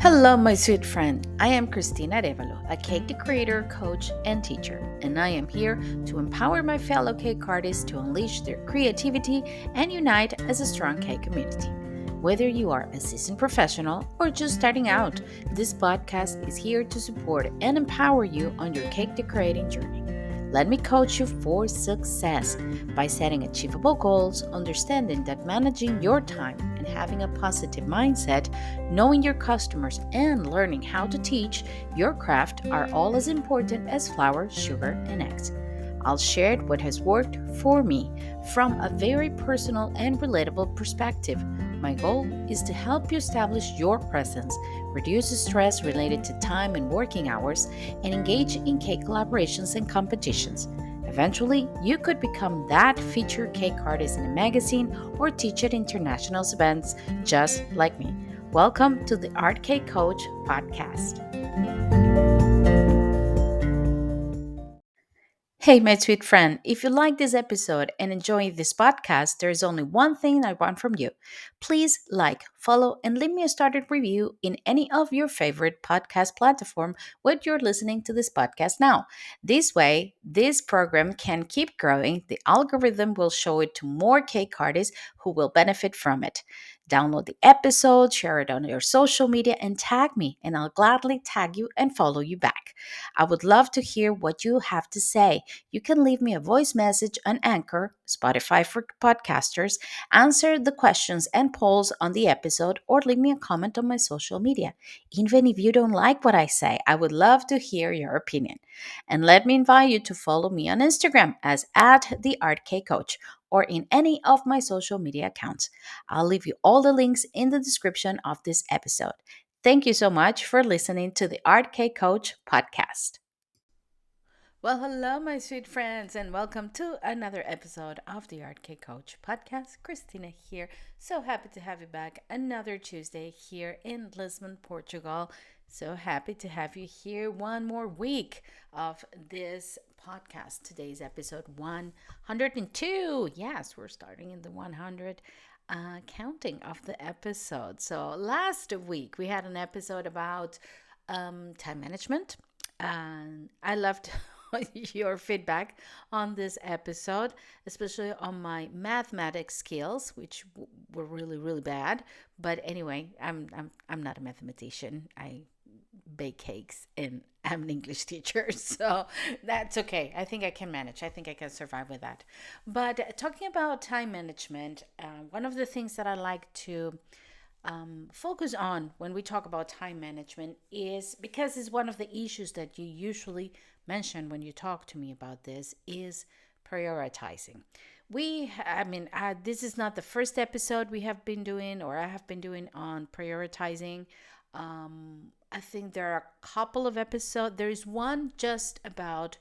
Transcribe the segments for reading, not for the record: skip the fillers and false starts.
Hello, my sweet friend. I am Cristina Arevalo, a cake decorator, coach, and teacher, and I am here to empower my fellow cake artists to unleash their creativity and unite as a strong cake community. Whether you are a seasoned professional or just starting out, this podcast is here to support and empower you on your cake decorating journey. Let me coach you for success by setting achievable goals, understanding that managing your time and having a positive mindset, knowing your customers, and learning how to teach your craft are all as important as flour, sugar, and eggs. I'll share what has worked for me from a very personal and relatable perspective. My goal is to help you establish your presence, reduce the stress related to time and working hours, and engage in cake collaborations and competitions. Eventually, you could become that featured cake artist in a magazine or teach at international events just like me. Welcome to the Art Cake Coach podcast. Hey, my sweet friend, if you like this episode and enjoy this podcast, there is only one thing I want from you. Please like, follow, and leave me a started review in any of your favorite podcast platform where you're listening to this podcast now. This way, this program can keep growing. The algorithm will show it to more cake artists who will benefit from it. Download the episode, share it on your social media, and tag me, and I'll gladly tag you and follow you back. I would love to hear what you have to say. You can leave me a voice message on Anchor, Spotify for podcasters, answer the questions and polls on the episode, or leave me a comment on my social media. Even if you don't like what I say, I would love to hear your opinion. And let me invite you to follow me on Instagram as at the Art K Coach or in any of my social media accounts. I'll leave you all the links in the description of this episode. Thank you so much for listening to the Art K Coach podcast. Well, hello, my sweet friends, and welcome to another episode of the Art Cake Coach podcast. Christina here. So happy to have you back another Tuesday here in Lisbon, Portugal. So happy to have you here one more week of this podcast. Today's episode 102. Yes, we're starting in the 100 counting of the episode. So last week we had an episode about time management, and I loved your feedback on this episode, especially on my mathematics skills, which were really, really bad. But anyway, I'm not a mathematician. I bake cakes and I'm an English teacher, so that's okay. I think I can manage. I think I can survive with that. But talking about time management, one of the things that I like to focus on when we talk about time management is because it's one of the issues that you usually mention when you talk to me about this is prioritizing. This is not the first episode we have been doing or I have been doing on prioritizing. I think there are a couple of episodes. There is one just about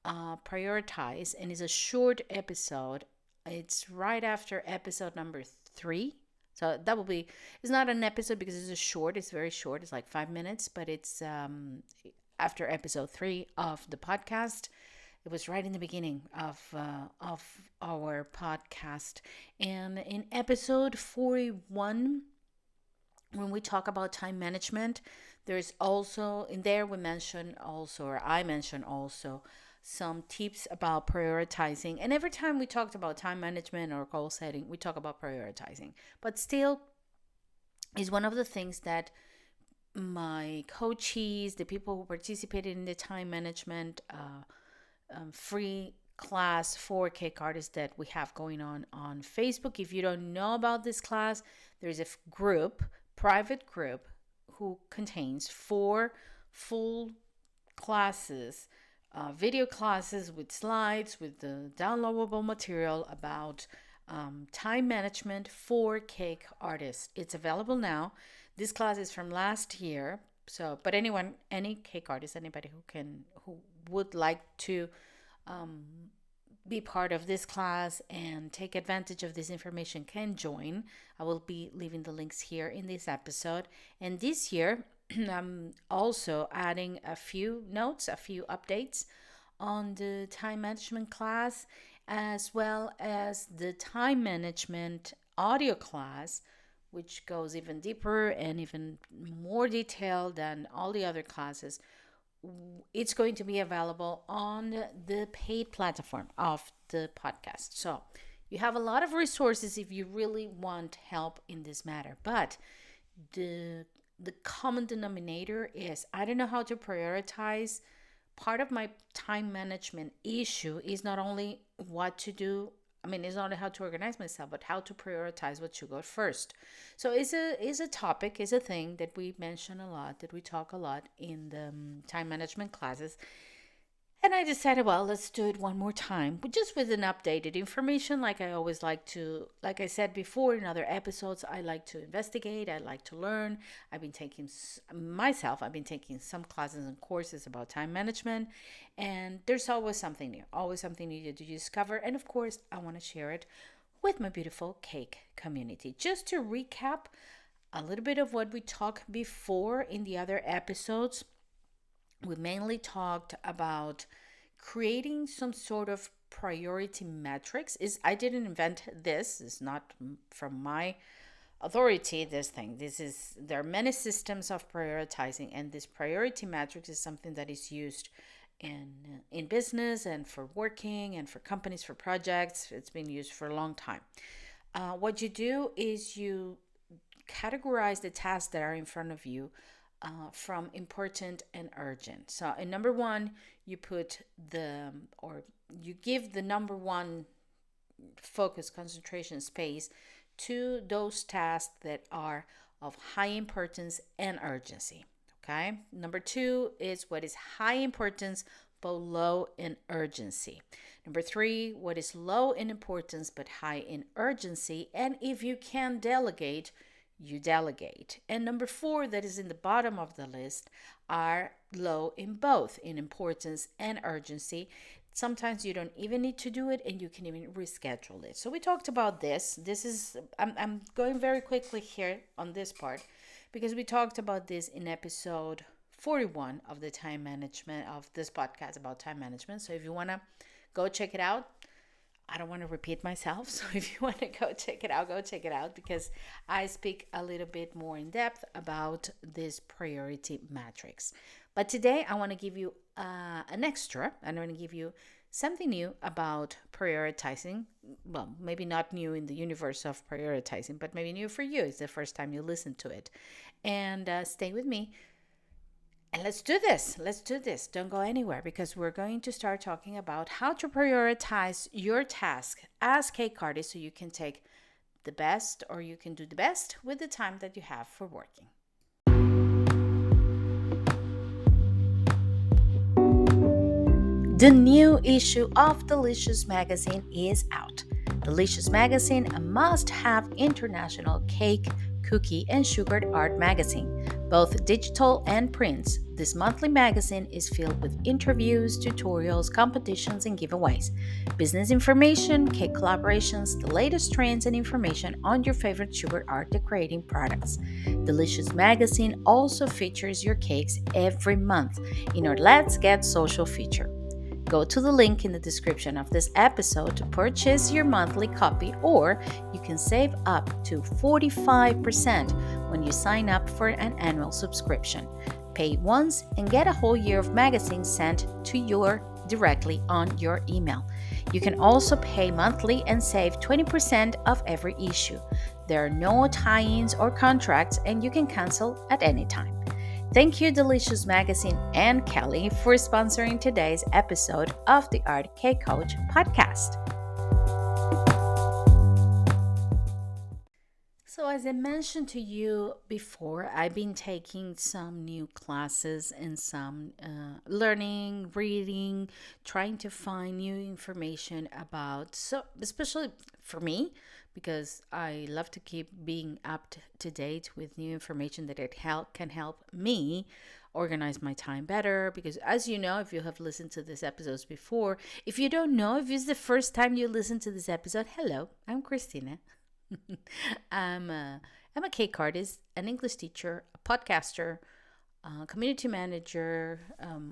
prioritize, and it's a short episode. It's right after episode number 3. So that will be, it's not an episode because it's a short, it's very short, it's like 5 minutes, but it's after episode 3 of the podcast. It was right in the beginning of our podcast. And in episode 41, when we talk about time management, there's also, in there we mention also, or I mention also, some tips about prioritizing. And every time we talked about time management or goal setting, we talk about prioritizing. But still, is one of the things that my coaches, the people who participated in the time management free class for cake artists that we have going on Facebook. If you don't know about this class, there's a private group, who contains 4 full classes, video classes with slides, with the downloadable material about time management for cake artists. It's available now. This class is from last year. So, but any cake artist, anybody who would like to be part of this class and take advantage of this information can join. I will be leaving the links here in this episode. And this year, I'm also adding a few notes, a few updates on the time management class, as well as the time management audio class, which goes even deeper and even more detailed than all the other classes. It's going to be available on the paid platform of the podcast. So you have a lot of resources if you really want help in this matter. But the common denominator is I don't know how to prioritize. Part of my time management issue is not only what to do. I mean, it's not how to organize myself, but how to prioritize what should go first. So it's a topic, is a thing that we mention a lot, that we talk a lot in the time management classes. And I decided, well, let's do it one more time, but just with an updated information. Like I always like to, like I said before in other episodes, I like to investigate, I like to learn. I've been taking some classes and courses about time management, and there's always something new to discover. And of course, I want to share it with my beautiful cake community. Just to recap a little bit of what we talked before in the other episodes, we mainly talked about creating some sort of priority metrics. Is I didn't invent this. It's not from my authority. There are many systems of prioritizing, and this priority matrix is something that is used in business and for working and for companies, for projects. It's been used for a long time. What you do is you categorize the tasks that are in front of you from important and urgent. So in number one, you put you give the number one focus, concentration, space to those tasks that are of high importance and urgency. Okay. Number two is what is high importance but low in urgency. Number three, what is low in importance but high in urgency. And if you can delegate, you delegate. And number four, that is in the bottom of the list, are low in both in importance and urgency. Sometimes you don't even need to do it, and you can even reschedule it. So we talked about this. I'm going very quickly here on this part because we talked about this in episode 41 of the time management of this podcast about time management. So if you want to go check it out, I don't want to repeat myself. So if you want to go check it out because I speak a little bit more in depth about this priority matrix. But today I want to give you an extra. I'm going to give you something new about prioritizing. Well, maybe not new in the universe of prioritizing, but maybe new for you. It's the first time you listen to it. And stay with me. And let's do this. Don't go anywhere because we're going to start talking about how to prioritize your task as cake artist so you can take the best, or you can do the best with the time that you have for working. The new issue of Delicious Magazine is out. Delicious Magazine, a must-have international cake, cookie, and sugared art magazine, both digital and prints. This monthly magazine is filled with interviews, tutorials, competitions, and giveaways, business information, cake collaborations, the latest trends, and information on your favorite sugar art decorating products. Delicious Magazine also features your cakes every month in our Let's Get Social feature. Go to the link in the description of this episode to purchase your monthly copy, or you can save up to 45% when you sign up for an annual subscription. Pay once and get a whole year of magazines sent to you directly on your email. You can also pay monthly and save 20% of every issue. There are no tie-ins or contracts, and you can cancel at any time. Thank you, Delicious Magazine and Kelly, for sponsoring today's episode of the Art Cake Coach podcast. So as I mentioned to you before, I've been taking some new classes and some learning, reading, trying to find new information about, so especially for me, because I love to keep being up to date with new information that can help me organize my time better. Because as you know, if you have listened to these episodes before, if you don't know, if it's the first time you listen to this episode, hello, I'm Christina. I'm a cake artist, an English teacher, a podcaster, community manager,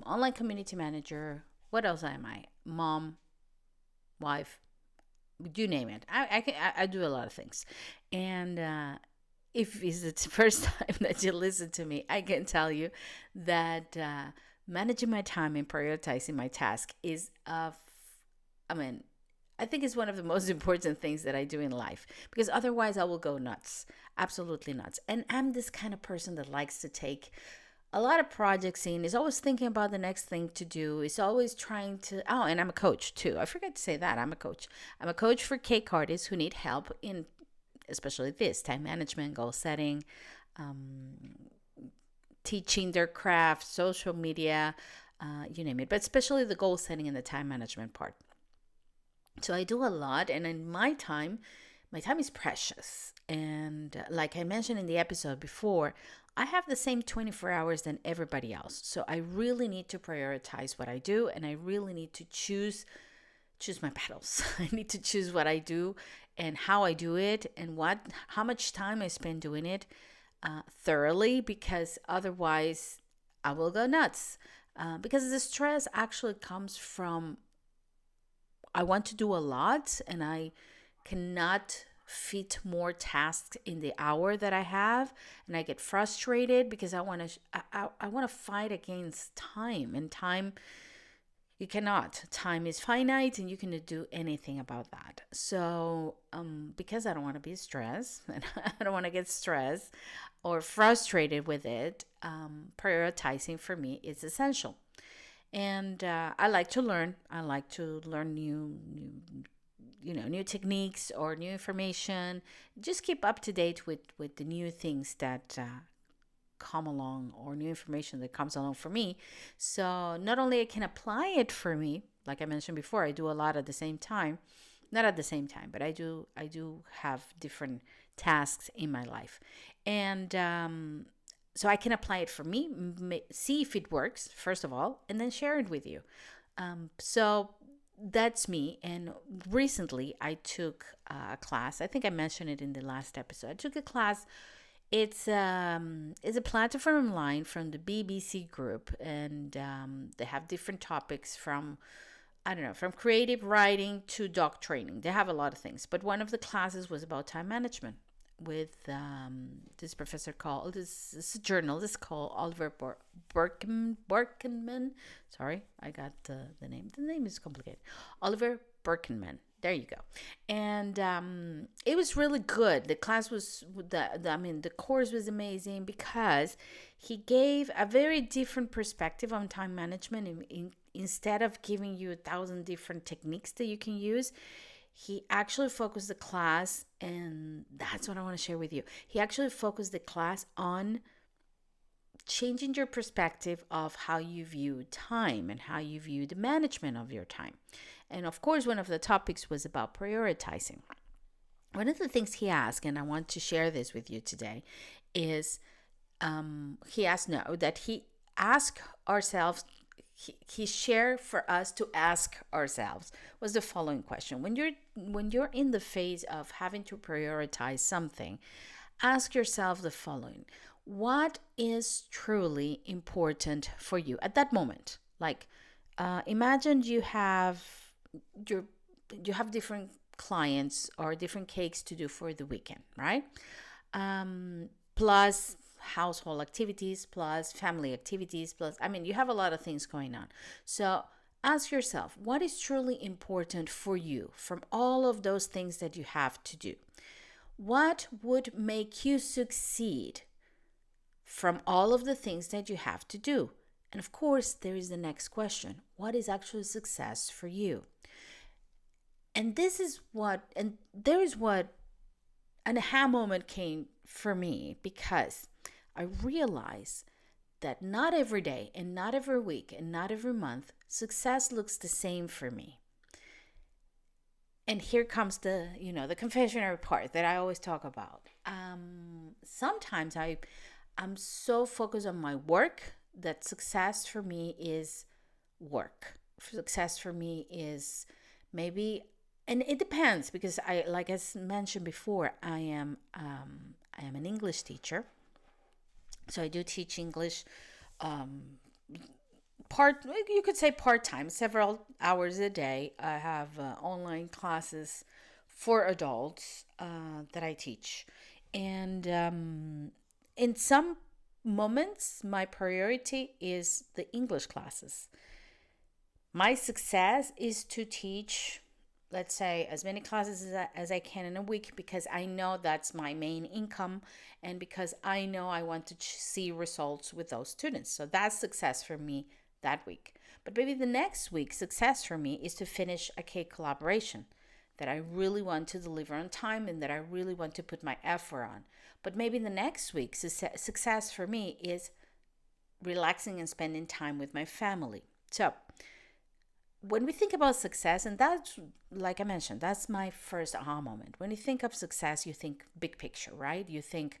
online community manager. What else am I? Mom, wife, you name it. I do a lot of things, and if it's the first time that you listen to me, I can tell you that managing my time and prioritizing my task is I mean, I think it's one of the most important things that I do in life, because otherwise I will go nuts, absolutely nuts. And I'm this kind of person that likes to take a lot of projects in, is always thinking about the next thing to do, is always trying to. Oh, and I'm a coach too. I forgot to say that. I'm a coach. I'm a coach for cake artists who need help in, especially this time management, goal setting, teaching their craft, social media, you name it, but especially the goal setting and the time management part. So I do a lot, and in my time is precious. And like I mentioned in the episode before, I have the same 24 hours than everybody else. So I really need to prioritize what I do, and I really need to choose my battles. I need to choose what I do and how I do it, and how much time I spend doing it thoroughly, because otherwise I will go nuts. Because the stress actually comes from, I want to do a lot and I cannot fit more tasks in the hour that I have, and I get frustrated because I want to fight against time, and time, you cannot. Time is finite and you cannot do anything about that. So because I don't want to be stressed and I don't want to get stressed or frustrated with it, prioritizing for me is essential. And I like to learn. I like to learn new techniques or new information. Just keep up to date with the new things that come along, or new information that comes along for me. So not only I can apply it for me, like I mentioned before, I do a lot at the same time. Not at the same time, but I do have different tasks in my life, and so I can apply it for me, see if it works, first of all, and then share it with you. So that's me. And recently I took a class. I think I mentioned it in the last episode. I took a class. It's a platform online from the BBC Group, and they have different topics from, I don't know, from creative writing to dog training. They have a lot of things, but one of the classes was about time management with this professor called, this journalist called Oliver Burkenman. Sorry, I got the name. The name is complicated. Oliver Burkenman. There you go. And it was really good. The class was, the course was amazing, because he gave a very different perspective on time management. Instead of giving you 1,000 different techniques that you can use, he actually focused the class, and that's what I want to share with you. He actually focused the class on changing your perspective of how you view time and how you view the management of your time. And of course, one of the topics was about prioritizing. One of the things he asked, and I want to share this with you today, is he asked, no, that he asked ourselves, he shared for us to ask ourselves, was the following question. When you're in the phase of having to prioritize something, ask yourself the following: what is truly important for you at that moment? Like, imagine your you have different clients or different cakes to do for the weekend, right? Plus household activities, plus family activities, plus, you have a lot of things going on. So ask yourself, what is truly important for you from all of those things that you have to do? What would make you succeed from all of the things that you have to do? And of course, there is the next question: what is actually success for you? And there is what an aha moment came for me, because I realized that not every day and not every week and not every month success looks the same for me. And here comes the confessionary part that I always talk about. Sometimes I'm so focused on my work that success for me is work. Success for me is maybe, and it depends, because like I mentioned before, I am an English teacher. So I do teach English, you could say part-time, several hours a day. I have online classes for adults that I teach, And in some moments, my priority is the English classes. My success is to teach, let's say, as many classes as I can in a week, because I know that's my main income and because I know I want to see results with those students. So that's success for me that week. But maybe the next week, success for me is to finish a cake collaboration that I really want to deliver on time and that I really want to put my effort on. But maybe the next week, success for me is relaxing and spending time with my family. So when we think about success, and that's, like I mentioned, that's my first aha moment. When you think of success, you think big picture, right? You think,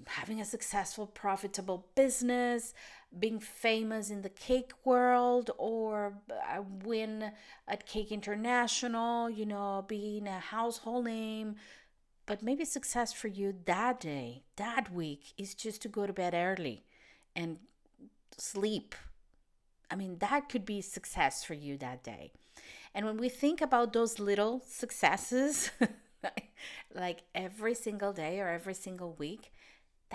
having a successful, profitable business, being famous in the cake world, or a win at Cake International, being a household name. But maybe success for you that day, that week, is just to go to bed early and sleep. I mean, that could be success for you that day. And when we think about those little successes, like every single day or every single week,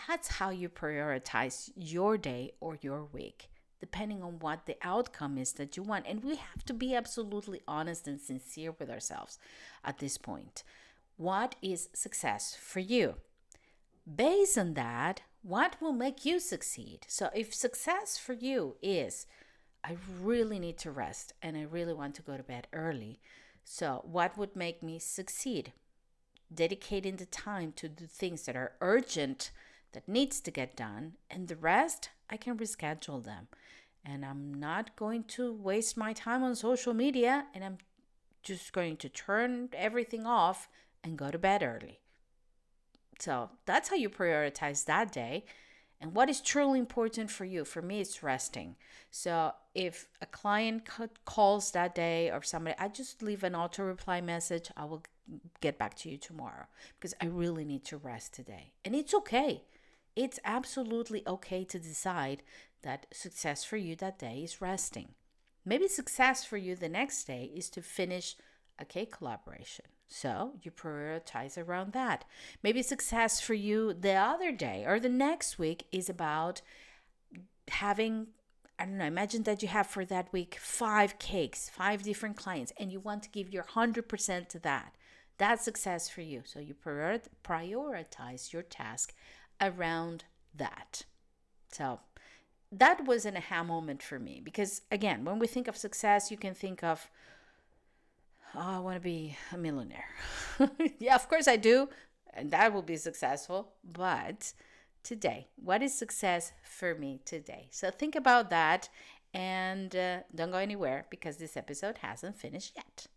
that's how you prioritize your day or your week, depending on what the outcome is that you want. And we have to be absolutely honest and sincere with ourselves at this point. What is success for you? Based on that, what will make you succeed? So, if success for you is, I really need to rest and I really want to go to bed early. So, what would make me succeed? Dedicating the time to do things that are urgent, that needs to get done, and the rest, I can reschedule them. And I'm not going to waste my time on social media, and I'm just going to turn everything off and go to bed early. So, that's how you prioritize that day. And what is truly important for you? For me, it's resting. So if a client calls that day or somebody, I just leave an auto reply message. I will get back to you tomorrow because I really need to rest today. And it's okay. It's absolutely okay to decide that success for you that day is resting. Maybe success for you the next day is to finish a cake collaboration. So you prioritize around that. Maybe success for you the other day or the next week is about having, I don't know, imagine that you have for that week 5 cakes, 5 different clients, and you want to give your 100% to that. That's success for you. So you prioritize your task around that. So that was an aha moment for me because, again, when we think of success, you can think of, oh, I want to be a millionaire. Yeah, of course I do. And that will be successful. But today, what is success for me today? So think about that and don't go anywhere because this episode hasn't finished yet.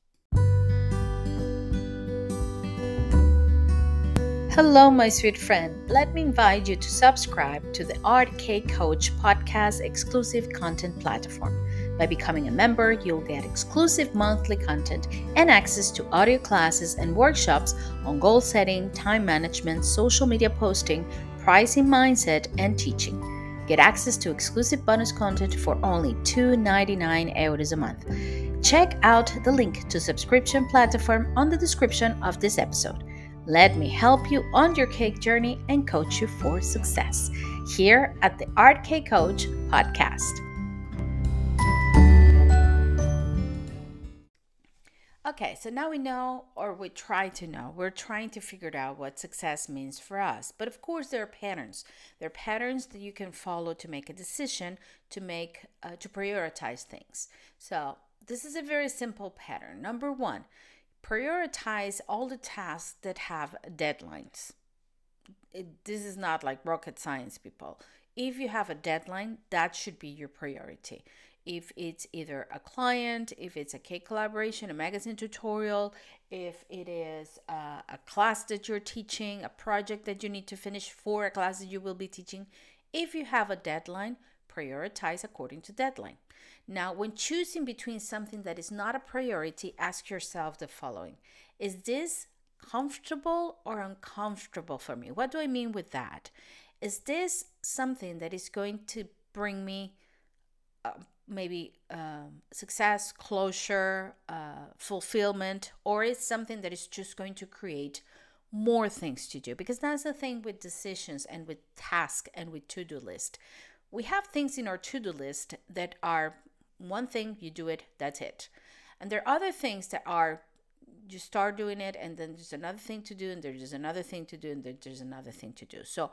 Hello, my sweet friend. Let me invite you to subscribe to the Art Cake Coach podcast exclusive content platform. By becoming a member, you'll get exclusive monthly content and access to audio classes and workshops on goal setting, time management, social media posting, pricing mindset, and teaching. Get access to exclusive bonus content for only €2.99 a month. Check out the link to subscription platform on the description of this episode. Let me help you on your cake journey and coach you for success here at the Art Cake Coach podcast. Okay, so now we know, or we try to know, we're trying to figure out what success means for us. But of course, there are patterns. There are patterns that you can follow to make a decision, to prioritize things. So this is a very simple pattern. Number one, prioritize all the tasks that have deadlines. This is not like rocket science, people. If you have a deadline, that should be your priority. If it's either a client, if it's a cake collaboration, a magazine tutorial, if it is a class that you're teaching, a project that you need to finish for a class that you will be teaching, if you have a deadline, prioritize according to deadline. Now, when choosing between something that is not a priority, ask yourself the following. Is this comfortable or uncomfortable for me? What do I mean with that? Is this something that is going to bring me success, closure, fulfillment, or is something that is just going to create more things to do, because that's the thing with decisions and with tasks and with to-do list. We have things in our to-do list that are one thing, you do it, that's it. And there are other things that are, you start doing it and then there's another thing to do and there's another thing to do and then there's another thing to do. So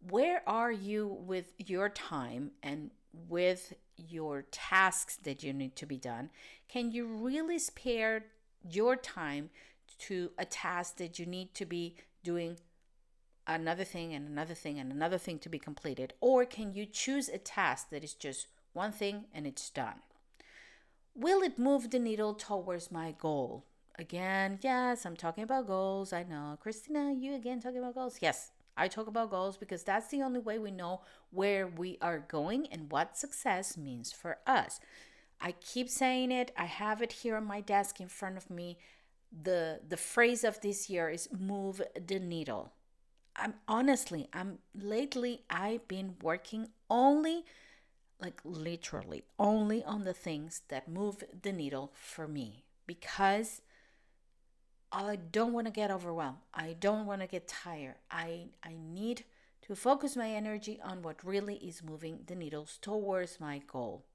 where are you with your time and with your tasks that you need to be done? Can you really spare your time to a task that you need to be doing another thing and another thing and another thing to be completed? Or can you choose a task that is just one thing and it's done? Will it move the needle towards my goal? Again, yes, I'm talking about goals. I know. Christina, you again talking about goals? Yes, I talk about goals because that's the only way we know where we are going and what success means for us. I keep saying it. I have it here on my desk in front of me. The phrase of this year is move the needle. I'm lately I've been working only, like literally only, on the things that move the needle for me, because I don't want to get overwhelmed. I don't want to get tired. I need to focus my energy on what really is moving the needles towards my goal.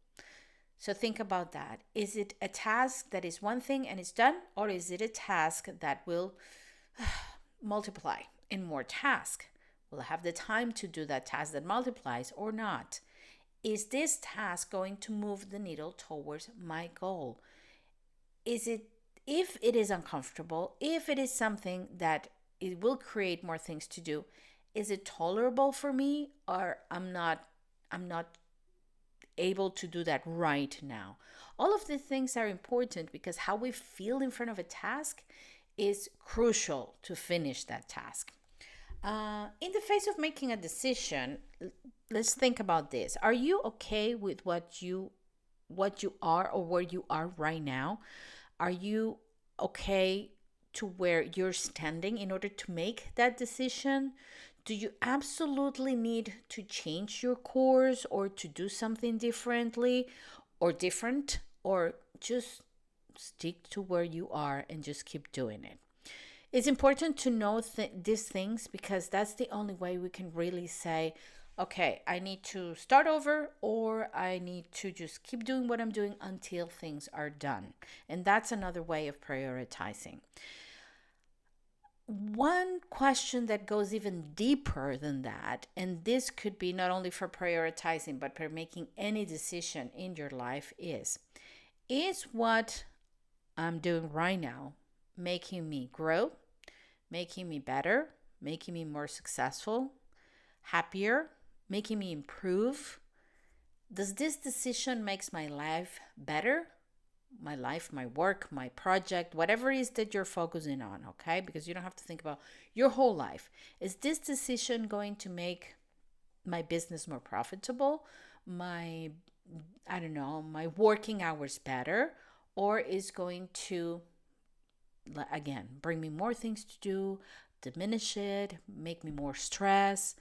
So think about that. Is it a task that is one thing and it's done, or is it a task that will multiply in more tasks? Will I have the time to do that task that multiplies or not? Is this task going to move the needle towards my goal? Is it, if it is uncomfortable, if it is something that it will create more things to do, is it tolerable for me, or I'm not able to do that right now? All of these things are important because how we feel in front of a task is crucial to finish that task. In the face of making a decision, let's think about this. Are you okay with what you are or where you are right now? Are you okay to where you're standing in order to make that decision? Do you absolutely need to change your course or to do something differently or different, or just stick to where you are and just keep doing it? It's important to know these things because that's the only way we can really say, okay, I need to start over, or I need to just keep doing what I'm doing until things are done. And that's another way of prioritizing. One question that goes even deeper than that, and this could be not only for prioritizing, but for making any decision in your life, is what I'm doing right now making me grow, making me better, making me more successful, happier, making me improve? Does this decision makes my life better? My life, my work, my project, whatever it is that you're focusing on, okay? Because you don't have to think about your whole life. Is this decision going to make my business more profitable? My, I don't know, my working hours better? Or is going to, again, bring me more things to do, diminish it, make me more stress?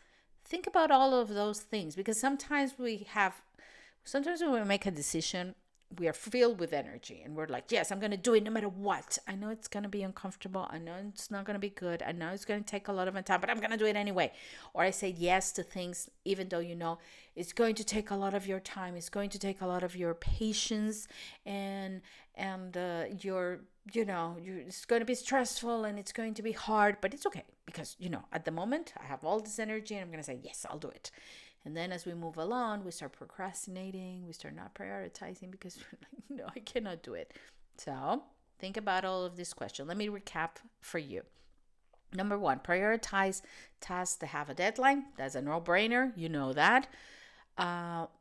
Think about all of those things, because sometimes when we make a decision, we are filled with energy and we're like, yes, I'm going to do it no matter what. I know it's going to be uncomfortable. I know it's not going to be good. I know it's going to take a lot of my time, but I'm going to do it anyway. Or I say yes to things, even though it's going to take a lot of your time. It's going to take a lot of your patience and it's going to be stressful and it's going to be hard, but it's okay because, at the moment I have all this energy and I'm going to say, yes, I'll do it. And then as we move along, we start procrastinating, we start not prioritizing because we're like, no, I cannot do it. So think about all of this question. Let me recap for you. Number one, prioritize tasks that have a deadline. That's a no-brainer. You know that.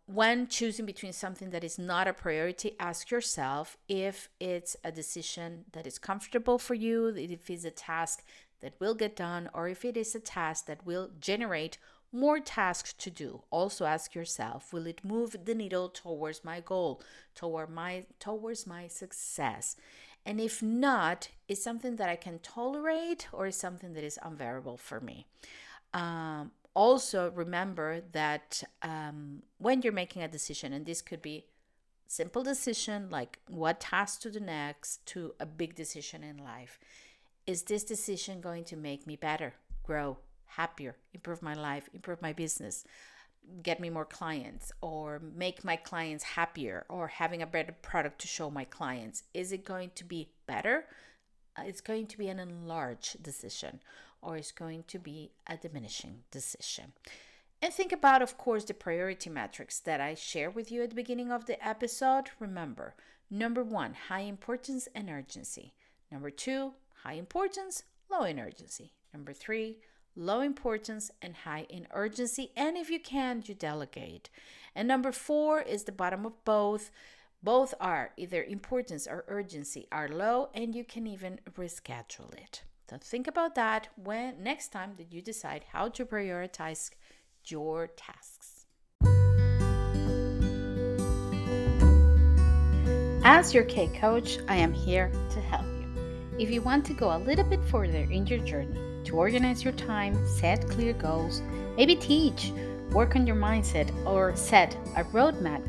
When choosing between something that is not a priority, ask yourself if it's a decision that is comfortable for you, if it's a task that will get done, or if it is a task that will generate more tasks to do. Also ask yourself, will it move the needle towards my goal, towards my success? And if not, is something that I can tolerate, or is something that is unbearable for me? Also remember that when you're making a decision, and this could be simple decision like what task to do next, to a big decision in life, Is this decision going to make me better, grow, happier, improve my life, improve my business, get me more clients, or make my clients happier, or having a better product to show my clients? Is it going to be better? It's going to be an enlarged decision, or it's going to be a diminishing decision. And think about, of course, the priority metrics that I shared with you at the beginning of the episode. Remember, number 1, high importance and urgency. Number 2, high importance, low in urgency. Number 3, low importance and high in urgency. And if you can, you delegate. And number 4 is the bottom of both. Both are either importance or urgency are low, and you can even reschedule it. So think about that when next time that you decide how to prioritize your tasks. As your K coach, I am here to help you. If you want to go a little bit further in your journey to organize your time, set clear goals, maybe teach, work on your mindset, or set a roadmap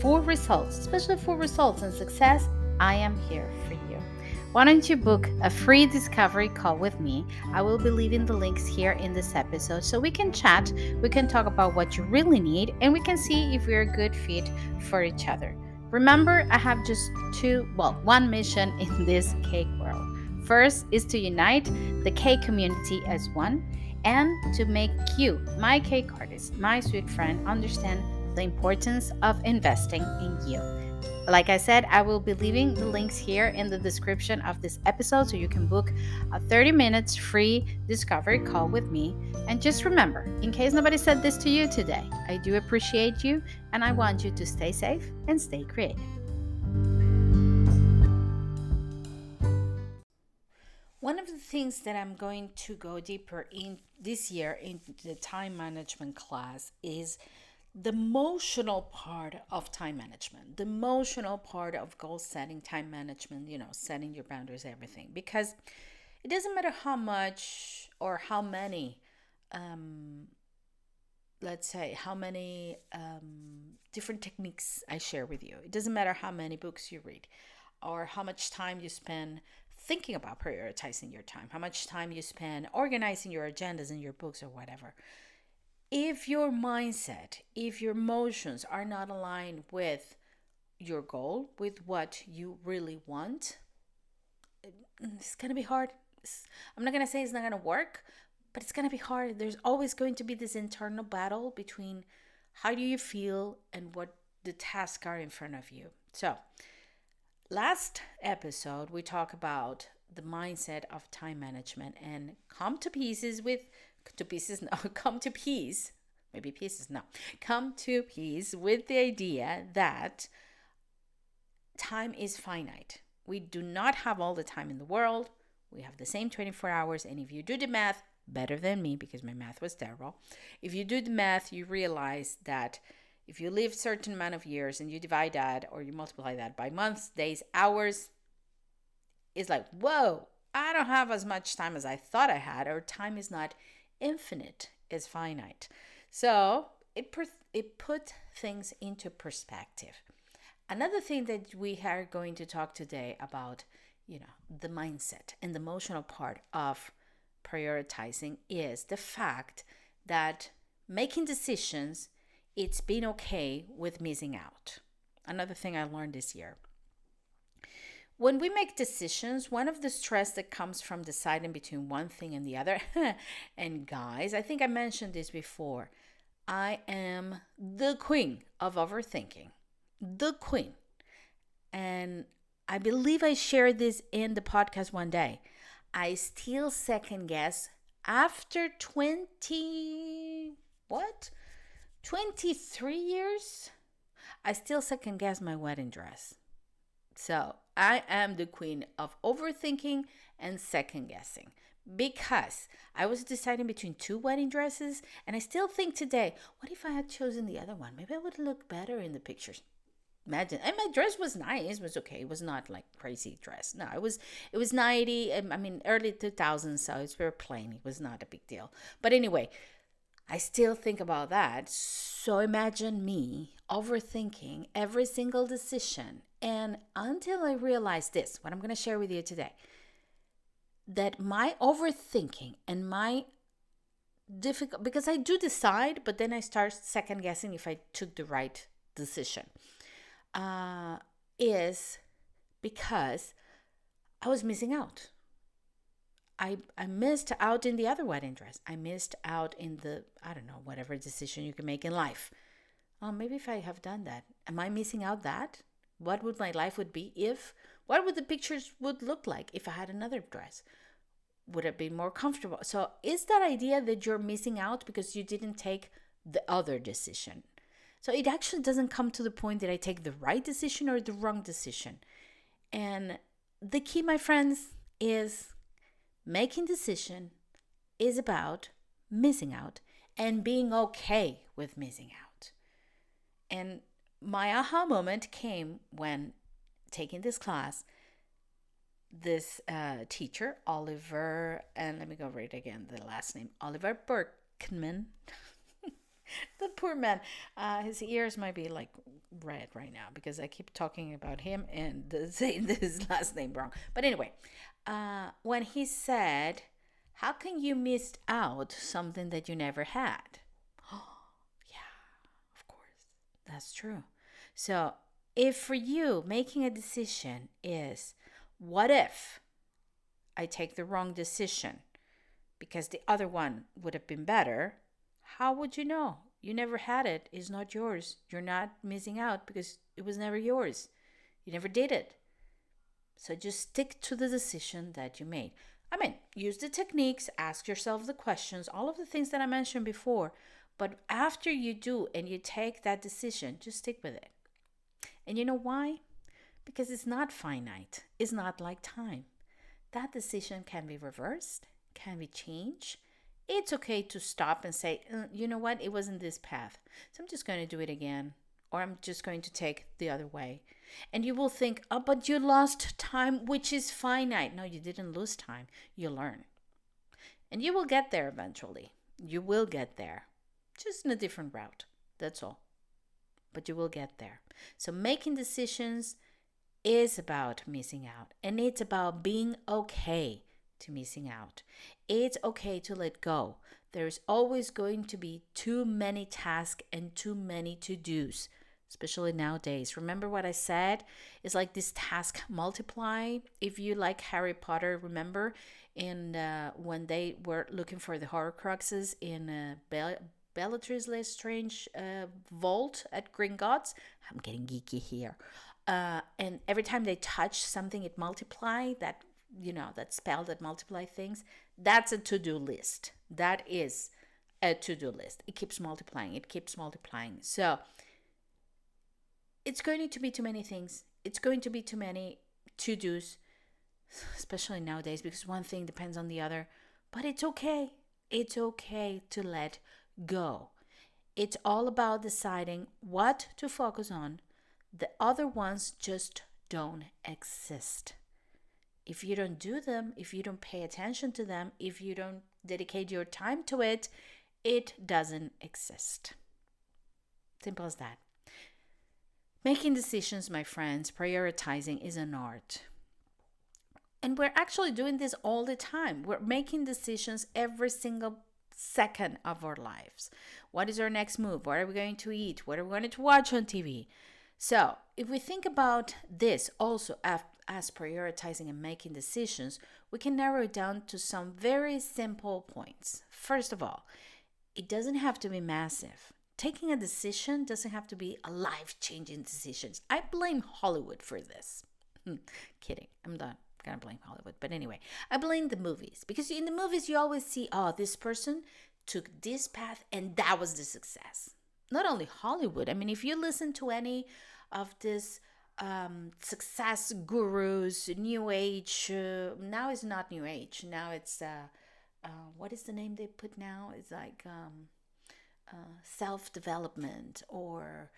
for results, especially for results and success, I am here for you. Why don't you book a free discovery call with me? I will be leaving the links here in this episode so we can chat, we can talk about what you really need, and we can see if we're a good fit for each other. Remember, I have just one mission in this cake world. First is to unite the cake community as one, and to make you, my cake artist, my sweet friend, understand the importance of investing in you. Like I said, I will be leaving the links here in the description of this episode so you can book a 30 minutes free discovery call with me. And just remember, in case nobody said this to you today, I do appreciate you and I want you to stay safe and stay creative. One of the things that I'm going to go deeper in this year in the time management class is the emotional part of time management, the emotional part of goal setting, time management, setting your boundaries, everything. Because it doesn't matter how much or how many, different techniques I share with you. It doesn't matter how many books you read or how much time you spend thinking about prioritizing your time, how much time you spend organizing your agendas in your books or whatever. If your mindset, if your emotions are not aligned with your goal, with what you really want, it's going to be hard. I'm not going to say it's not going to work, but it's going to be hard. There's always going to be this internal battle between how do you feel and what the tasks are in front of you. So, last episode, we talked about the mindset of time management and come to peace with the idea that time is finite. We do not have all the time in the world. We have the same 24 hours. And if you do the math better than me, because my math was terrible, if you do the math, you realize that if you live a certain amount of years and you divide that or you multiply that by months, days, hours, it's like, whoa, I don't have as much time as I thought I had, or time is not infinite, it's finite. So it put things into perspective. Another thing that we are going to talk today about, the mindset and the emotional part of prioritizing is the fact that making decisions, it's been okay with missing out. Another thing I learned this year. When we make decisions, one of the stress that comes from deciding between one thing and the other, and guys, I think I mentioned this before, I am the queen of overthinking. The queen. And I believe I shared this in the podcast one day. I still second guess after 23 years, I still second guess my wedding dress. So I am the queen of overthinking and second guessing because I was deciding between two wedding dresses, and I still think today, what if I had chosen the other one? Maybe I would look better in the pictures. Imagine, and my dress was nice, it was okay. It was not like crazy dress. No, it was 90, early 2000s, so it's very plain. It was not a big deal. But anyway, I still think about that. So imagine me overthinking every single decision. And until I realized this, what I'm going to share with you today, that my overthinking and my difficult, because I do decide, but then I start second guessing if I took the right decision, uh, is because I was missing out. I missed out in the other wedding dress. I missed out in the, I don't know, whatever decision you can make in life. Maybe if I have done that, am I missing out that? What would my life would be if, what would the pictures would look like if I had another dress? Would it be more comfortable? So is that idea that you're missing out because you didn't take the other decision? So it actually doesn't come to the point that I take the right decision or the wrong decision. And the key, my friends, is making decision is about missing out and being okay with missing out. And my aha moment came when taking this class, this teacher, Oliver, and let me go read again the last name, Oliver Berkman. The poor man, his ears might be like red right now because I keep talking about him and saying his last name wrong. But anyway, when he said, how can you miss out something that you never had? Yeah, of course, that's true. So if for you making a decision is, what if I take the wrong decision because the other one would have been better? How would you know? You never had it. It's not yours. You're not missing out because it was never yours. You never did it. So just stick to the decision that you made. I mean, use the techniques, ask yourself the questions, all of the things that I mentioned before. But after you do and you take that decision, just stick with it. And you know why? Because it's not finite. It's not like time. That decision can be reversed, can be changed. It's okay to stop and say, you know what, it wasn't this path. So I'm just going to do it again, or I'm just going to take the other way. And you will think, oh, but you lost time, which is finite. No, you didn't lose time. You learn. And you will get there eventually. You will get there, just in a different route. That's all. But you will get there. So making decisions is about missing out, and it's about being okay to missing out. It's okay to let go. There's always going to be too many tasks and too many to-dos, especially nowadays. Remember what I said? It's like this task multiply. If you like Harry Potter, remember in when they were looking for the Horcruxes in Bellatrix Lestrange vault at Gringotts. I'm getting geeky here. And every time they touch something, it multiply that, that spell that multiply things. That's a to-do list. That is a to-do list. It keeps multiplying. It keeps multiplying. So it's going to be too many things. It's going to be too many to-dos, especially nowadays, because one thing depends on the other. But it's okay. It's okay to let go. It's all about deciding what to focus on. The other ones just don't exist. If you don't do them, if you don't pay attention to them, if you don't dedicate your time to it, it doesn't exist. Simple as that. Making decisions, my friends, prioritizing is an art. And we're actually doing this all the time. We're making decisions every single second of our lives. What is our next move? What are we going to eat? What are we going to watch on TV? So if we think about this also as prioritizing and making decisions, we can narrow it down to some very simple points. First of all, it doesn't have to be massive. Taking a decision doesn't have to be a life-changing decision. I blame Hollywood for this. Kidding. I'm not going to blame Hollywood. But anyway, I blame the movies. Because in the movies, you always see, oh, this person took this path and that was the success. Not only Hollywood. I mean, if you listen to any of this success gurus, New Age, now it's not New Age. Now it's, what is the name they put now? It's like self-development or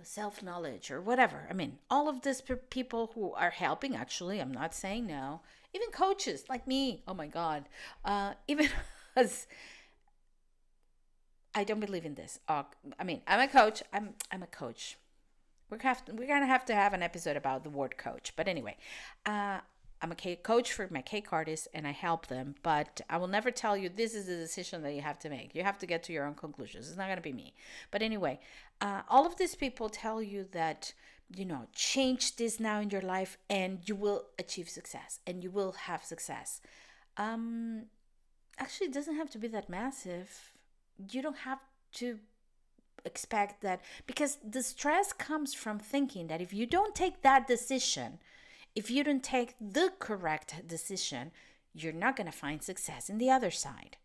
self-knowledge or whatever. I mean, all of these people who are helping, actually, I'm not saying no. Even coaches like me, oh my God. Even as I don't believe in this. I mean, I'm a coach. I'm a coach. We're gonna have to have an episode about the word coach. But anyway, I'm I'm a cake coach for my cake artists and I help them, but I will never tell you this is the decision that you have to make. You have to get to your own conclusions. It's not going to be me. But anyway, all of these people tell you that, change this now in your life and you will achieve success and you will have success. Actually, it doesn't have to be that massive. You don't have to expect that, because the stress comes from thinking that if you don't take that decision, if you don't take the correct decision, you're not going to find success in the other side.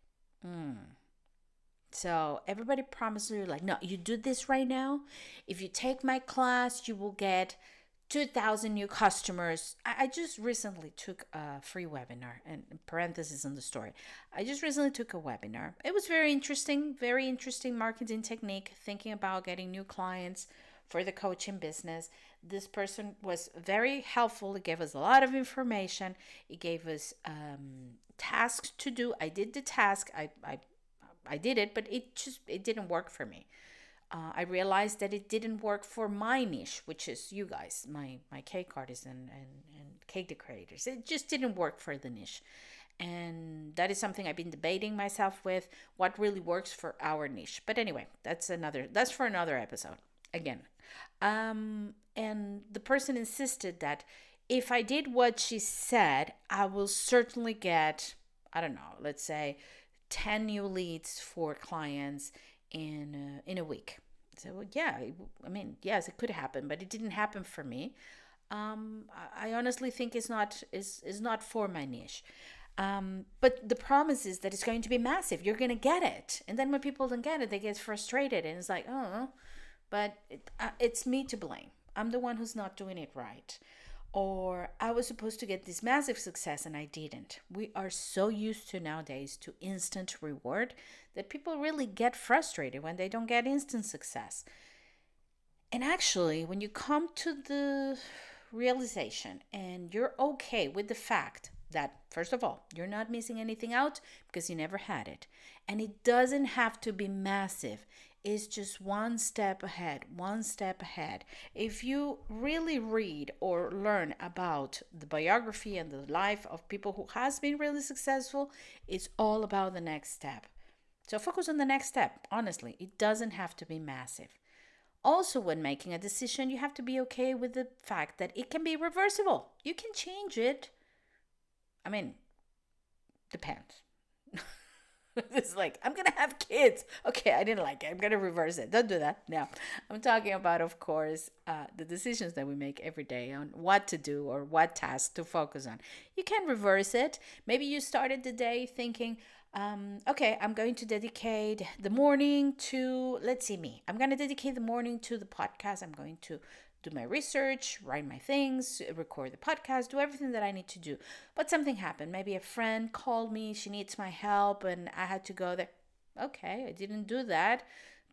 So everybody promises you, like, no, you do this right now. If you take my class, you will get 2,000 new customers. I just recently took a free webinar, and parenthesis on the story. I just recently took a webinar. It was very interesting marketing technique, thinking about getting new clients for the coaching business. This person was very helpful. It gave us a lot of information. It gave us tasks to do. I did the task. I did it, but it didn't work for me. I realized that it didn't work for my niche, which is you guys, my cake artists and cake decorators. It just didn't work for the niche. And that is something I've been debating myself with, what really works for our niche. But anyway, that's for another episode again. And the person insisted that if I did what she said, I will certainly get, I don't know, let's say 10 new leads for clients in a week. So yeah, yes, it could happen, but it didn't happen for me. I honestly think it's not for my niche. But the promise is that it's going to be massive. You're going to get it, and then when people don't get it, they get frustrated, and it's like, oh, but it's me to blame. I'm the one who's not doing it right. Or I was supposed to get this massive success and I didn't. We are so used to nowadays to instant reward that people really get frustrated when they don't get instant success. And actually, when you come to the realization and you're okay with the fact that, first of all, you're not missing anything out because you never had it. And it doesn't have to be massive. It's just one step ahead. If you really read or learn about the biography and the life of people who has been really successful, it's all about the next step. So focus on the next step. Honestly, it doesn't have to be massive. Also, when making a decision, you have to be okay with the fact that it can be reversible. You can change it. Depends. It's like, I'm going to have kids. Okay, I didn't like it. I'm going to reverse it. Don't do that. No, I'm talking about, of course, the decisions that we make every day on what to do or what task to focus on. You can reverse it. Maybe you started the day thinking, okay, I'm going to dedicate the morning to, let's see me. I'm going to dedicate the morning to the podcast. I'm going to do my research, write my things, record the podcast, do everything that I need to do. But something happened. Maybe a friend called me, she needs my help, and I had to go there. Okay, I didn't do that,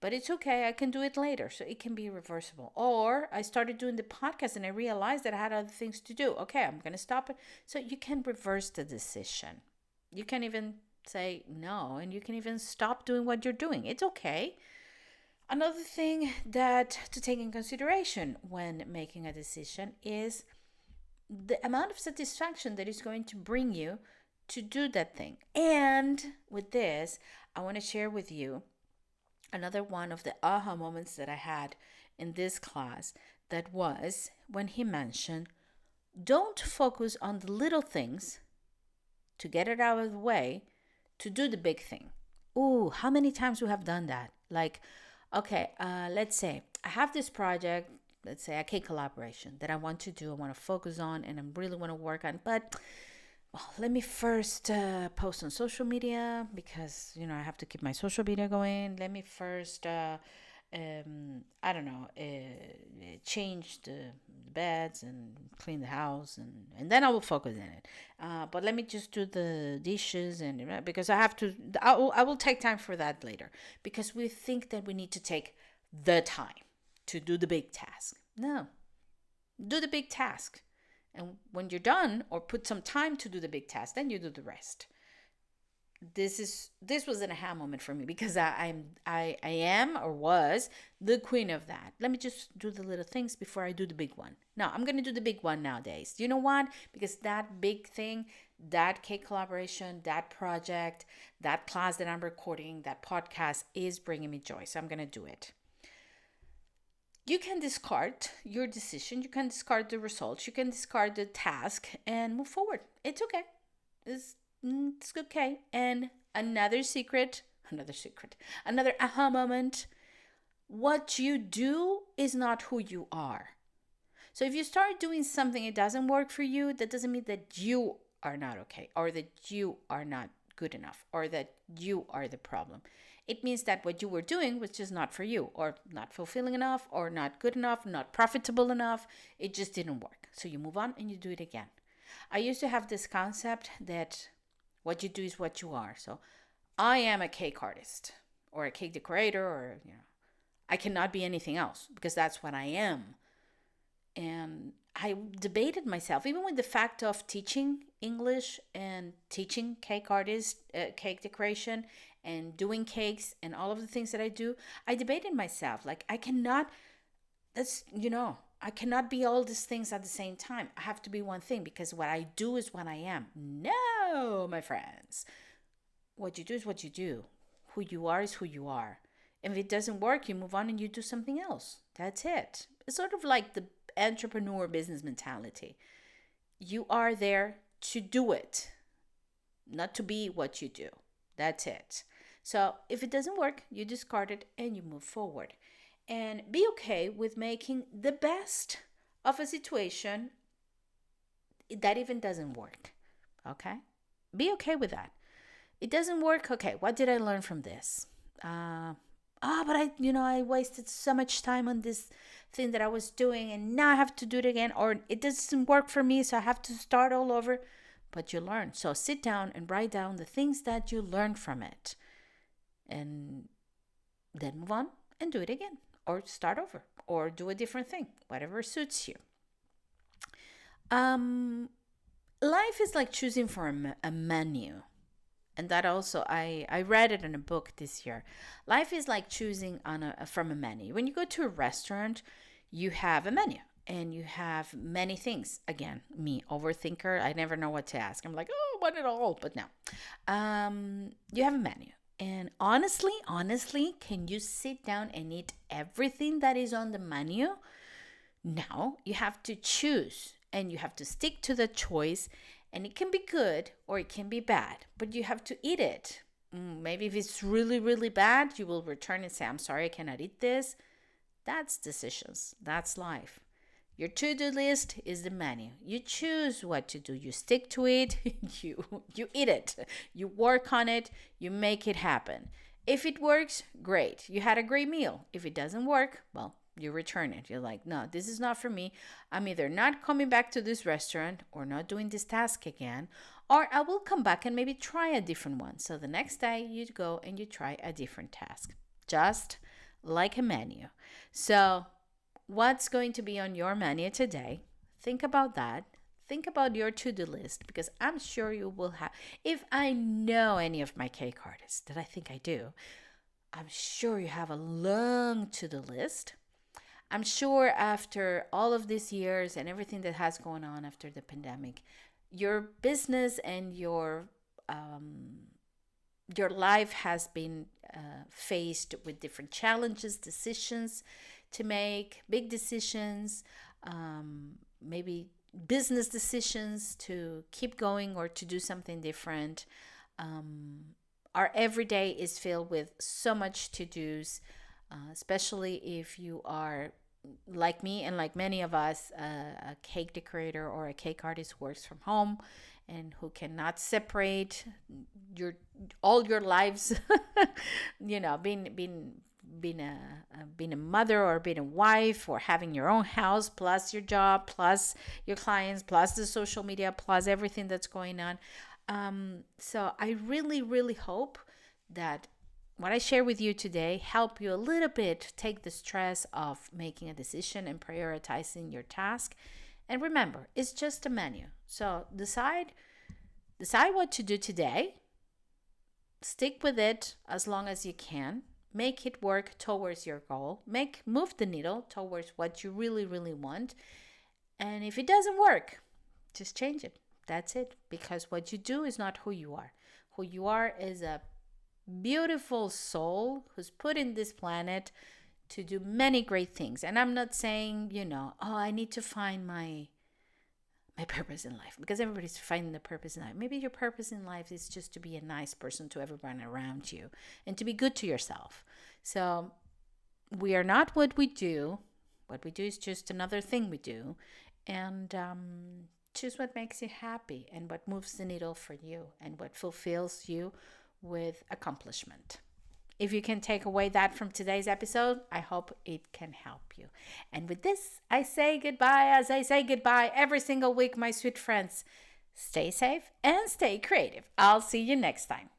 but it's okay. I can do it later. So it can be reversible. Or I started doing the podcast and I realized that I had other things to do. Okay, I'm going to stop it. So you can reverse the decision. You can even say no, and you can even stop doing what you're doing. It's okay. Another thing that to take in consideration when making a decision is the amount of satisfaction that is going to bring you to do that thing. And with this, I want to share with you another one of the aha moments that I had in this class, that was when he mentioned, don't focus on the little things to get it out of the way to do the big thing. Ooh, how many times we have done that? Like, okay, let's say I have this project, let's say a cake collaboration that I want to do, I want to focus on, and I really want to work on, but let me first post on social media because, I have to keep my social media going. Let me first, change the beds and clean the house, and then I will focus on it. But let me just do the dishes, and because I will take time for that later, because we think that we need to take the time to do the big task. No, do the big task. And when you're done, or put some time to do the big task, then you do the rest. this was an aha moment for me because I am or was the queen of that. Let me just do the little things before I do the big one. No, I'm gonna do the big one nowadays. You know what? Because that big thing, that cake collaboration, that project, that class that I'm recording, that podcast is bringing me joy. So I'm gonna do it. You can discard your decision, you can discard the results, you can discard the task and move forward. It's okay. It's okay. And another secret, another aha moment. What you do is not who you are. So if you start doing something, it doesn't work for you, that doesn't mean that you are not okay or that you are not good enough or that you are the problem. It means that what you were doing was just not for you or not fulfilling enough or not good enough, not profitable enough. It just didn't work. So you move on and you do it again. I used to have this concept that what you do is what you are. So I am a cake artist or a cake decorator or, I cannot be anything else because that's what I am. And I debated myself, even with the fact of teaching English and teaching cake decoration, and doing cakes and all of the things that I do. I debated myself, like I cannot. That's I cannot be all these things at the same time. I have to be one thing because what I do is what I am. No, my friends, what you do is what you do. Who you are is who you are. And if it doesn't work, you move on and you do something else. That's it. It's sort of like the entrepreneur business mentality. You are there to do it, not to be what you do. That's it. So if it doesn't work, you discard it and you move forward. And be okay with making the best of a situation that even doesn't work. Okay? Be okay with that. It doesn't work. Okay, what did I learn from this? But I wasted so much time on this thing that I was doing and now I have to do it again, or it doesn't work for me, so I have to start all over. But you learn. So sit down and write down the things that you learned from it and then move on and do it again, or start over, or do a different thing, whatever suits you. Life is like choosing from a menu. And that also, I read it in a book this year. Life is like choosing from a menu. When you go to a restaurant, you have a menu and you have many things. Again, me, overthinker, I never know what to ask. I'm like, oh, I want it all. But no. You have a menu. And honestly, can you sit down and eat everything that is on the menu? No, you have to choose and you have to stick to the choice, and it can be good or it can be bad, but you have to eat it. Maybe if it's really, really bad, you will return and say, I'm sorry, I cannot eat this. That's decisions. That's life. Your to-do list is the menu. You choose what to do. You stick to it. You eat it. You work on it. You make it happen. If it works, great. You had a great meal. If it doesn't work, well, you return it. You're like, no, this is not for me. I'm either not coming back to this restaurant or not doing this task again, or I will come back and maybe try a different one. So the next day you go and you try a different task, just like a menu. So what's going to be on your menu today? Think about that. Think about your to-do list, because I'm sure you will have, if I know any of my cake artists, that I think I do, I'm sure you have a long to-do list. I'm sure after all of these years and everything that has gone on after the pandemic, your business and your life has been faced with different challenges, decisions to make, big decisions, maybe business decisions to keep going or to do something different. Our everyday is filled with so much to dos, especially if you are like me and like many of us, a cake decorator or a cake artist who works from home and who cannot separate your all your lives, being a mother or being a wife or having your own house plus your job plus your clients plus the social media plus everything that's going on. So I really, really hope that what I share with you today help you a little bit take the stress of making a decision and prioritizing your task. And remember, it's just a menu. So decide what to do today. Stick with it as long as you can. Make it work towards your goal. Move the needle towards what you really, really want. And if it doesn't work, just change it. That's it. Because what you do is not who you are. Who you are is a beautiful soul who's put in this planet to do many great things. And I'm not saying, oh, I need to find my purpose in life, because everybody's finding the purpose in life. Maybe your purpose in life is just to be a nice person to everyone around you and to be good to yourself. So we are not what we do. What we do is just another thing we do. And choose what makes you happy and what moves the needle for you and what fulfills you with accomplishment. If you can take away that from today's episode, I hope it can help you. And with this, I say goodbye as I say goodbye every single week, my sweet friends. Stay safe and stay creative. I'll see you next time.